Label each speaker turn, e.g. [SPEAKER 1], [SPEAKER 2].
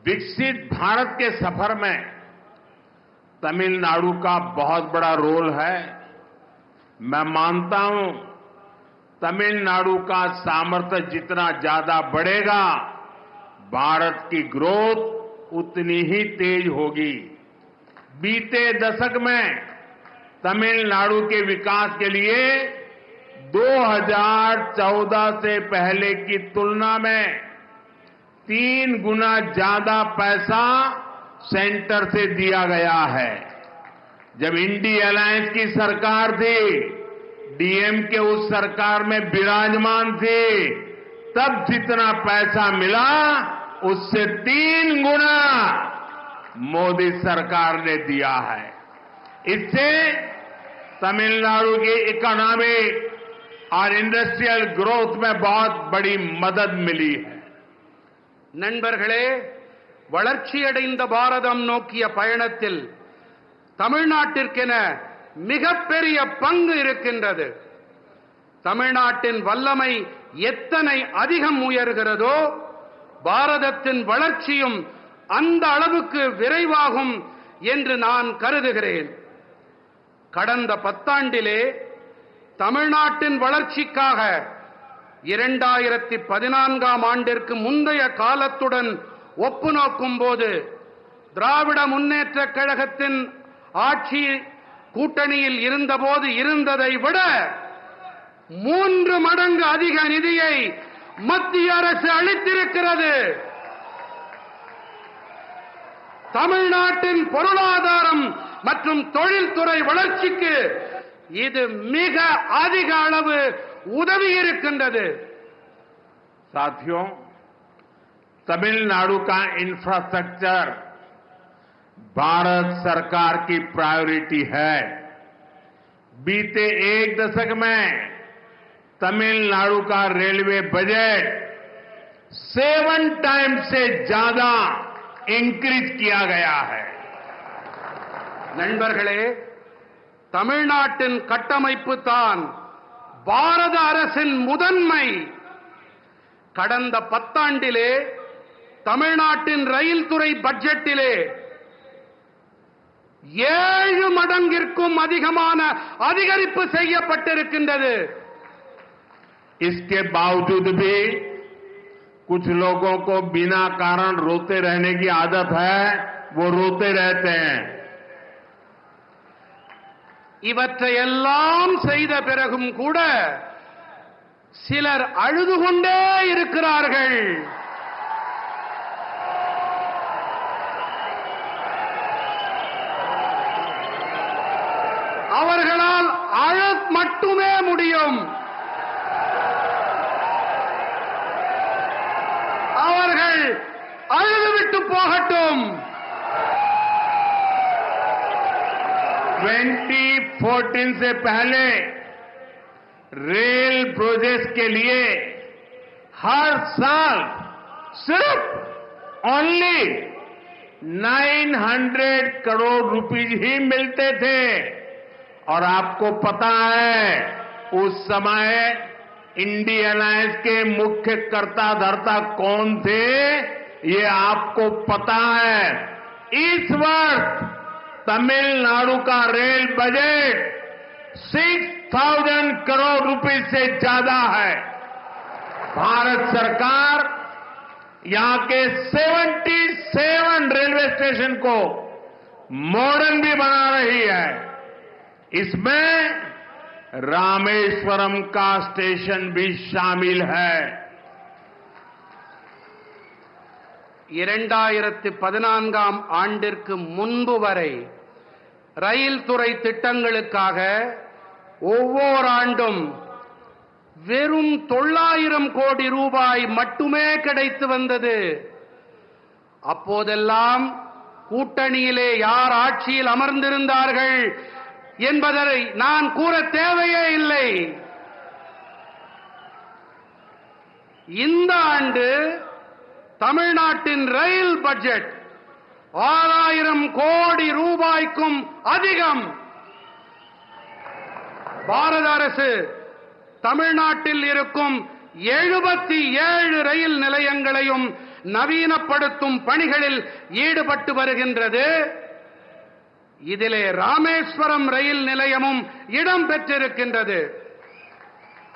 [SPEAKER 1] विकसित भारत के सफर में तमिलनाडु का बहुत बड़ा रोल है। मैं मानता हूं तमिलनाडु का सामर्थ्य जितना ज्यादा बढ़ेगा, भारत की ग्रोथ उतनी ही तेज होगी। बीते दशक में तमिलनाडु के विकास के लिए 2014 से पहले की तुलना में 3 गुना ज्यादा पैसा सेंटर से दिया गया है। जब इंडी अलायंस की सरकार थी, डीएमके उस सरकार में विराजमान थी, तब जितना पैसा मिला उससे 3 गुना मोदी सरकार ने दिया है। इससे तमिलनाडु की इकोनॉमिक और इंडस्ट्रियल ग्रोथ में बहुत बड़ी मदद मिली है।
[SPEAKER 2] நண்பர்களே, வளர்ச்சியடைந்த பாரதம் நோக்கிய பயணத்தில் தமிழ்நாட்டிற்கென மிகப்பெரிய பங்கு இருக்கின்றது. தமிழ்நாட்டின் வல்லமை எத்தனை அதிகம் உயர்கிறதோ, பாரதத்தின் வளர்ச்சியும் அந்த அளவுக்கு விரைவாகும் என்று நான் கருதுகிறேன். கடந்த 10 ஆண்டிலே தமிழ்நாட்டின் வளர்ச்சிக்காக 2014ஆம் ஆண்டிற்கு முந்தைய காலத்துடன் ஒப்பு நோக்கும்போது திராவிட முன்னேற்றக் கழகத்தின் ஆட்சி கூட்டணியில் இருந்தபோது இருந்ததை விட 3 மடங்கு அதிக நிதியை மத்திய அரசு அளித்திருக்கிறது. தமிழ்நாட்டின் பொருளாதாரம் மற்றும் தொழில்துறை வளர்ச்சிக்கு இது மிக அதிக அளவு உதவி இருக்கின்றது.
[SPEAKER 1] साथियों, तमिलनाडु का इंफ्रास्ट्रक्चर भारत सरकार की प्रायोरिटी है। बीते 1 दशक में तमिलनाडु का रेलवे बजट 7 टाइम्स से ज्यादा इंक्रीज किया गया है।
[SPEAKER 2] நண்பர்களே, தமிழ்நாட்டின் கட்டமைப்பு தான் பாரத அரசின் முதன்மை. கடந்த 10 ஆண்டிலே தமிழ்நாட்டின் ரயில் துறை பட்ஜெட்டிலே 7 மடங்கிற்கும் அதிகமான அதிகரிப்பு செய்யப்பட்டிருக்கின்றது.
[SPEAKER 1] इसके बावजूद भी कुछ लोगों को बिना कारण रोते रहने की आदत है, वो रोते रहते हैं.
[SPEAKER 2] இவற்றையெல்லாம் செய்த பிறகும் கூட சிலர் அழுது கொண்டே இருக்கிறார்கள். அவர்களால் அழ மட்டுமே முடியும். அவர்கள் அழுதுவிட்டு போகட்டும்.
[SPEAKER 1] 2014 से पहले रेल प्रोजेक्ट्स के लिए हर साल सिर्फ ओनली 900 करोड़ रुपीस ही मिलते थे. और आपको पता है उस समय इंडी अलायंस के मुख्य कर्ता धर्ता कौन थे, ये आपको पता है. इस वर्ष तमिलनाडु का रेल बजट 6,000 करोड़ रुपए से ज्यादा है. भारत सरकार यहां के 77 रेलवे स्टेशन को मॉडर्न भी बना रही है. इसमें रामेश्वरम का स्टेशन भी शामिल है.
[SPEAKER 2] 2014ஆம் ஆண்டிற்கு முன்பு வரை ரயில் துறை திட்டங்களுக்காக ஒவ்வொரு ஆண்டும் வெறும் 900 கோடி ரூபாய் மட்டுமே கிடைத்து வந்தது. அப்போதெல்லாம் கூட்டணியிலே யார் ஆட்சியில் அமர்ந்திருந்தார்கள் என்பதை நான் கூற தேவையே இல்லை. இந்த ஆண்டு தமிழ்நாட்டின் ரயில் பட்ஜெட் 6000 கோடி ரூபாய்க்கும் அதிகம். பாரத அரசு தமிழ்நாட்டில் இருக்கும் 77 ரயில் நிலையங்களையும் நவீனப்படுத்தும் பணிகளில் ஈடுபட்டு வருகின்றது. இதிலே ராமேஸ்வரம் ரயில் நிலையமும் இடம் பெற்றிருக்கின்றது.